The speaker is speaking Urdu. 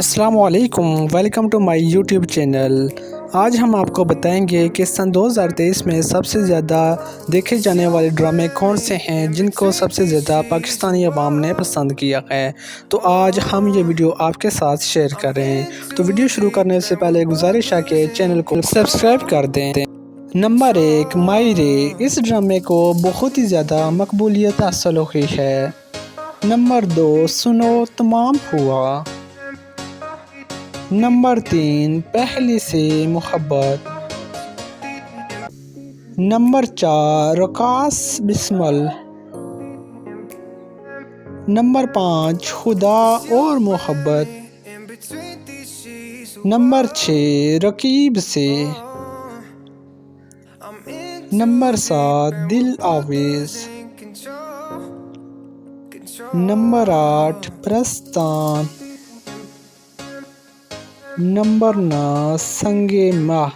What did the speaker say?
السلام علیکم، welcome to my YouTube channel. آج ہم آپ کو بتائیں گے کہ سن 2023 میں سب سے زیادہ دیکھے جانے والے ڈرامے کون سے ہیں جن کو سب سے زیادہ پاکستانی عوام نے پسند کیا ہے۔ تو آج ہم یہ ویڈیو آپ کے ساتھ شیئر کریں۔ تو ویڈیو شروع کرنے سے پہلے گزارش ہے کہ چینل کو سبسکرائب کر دیں۔ نمبر 1، مائی رے۔ اس ڈرامے کو بہت ہی زیادہ مقبولیت حاصل ہوئی ہے۔ نمبر 2، سنو تمام ہوا۔ نمبر 3، پہلی سے محبت۔ نمبر 4، رقاص بسمل۔ نمبر 5، خدا اور محبت۔ نمبر 6، رقیب سے۔ نمبر 7، دل آویز۔ نمبر 8، پرستان۔ نمبر 9، سنگ ماہ۔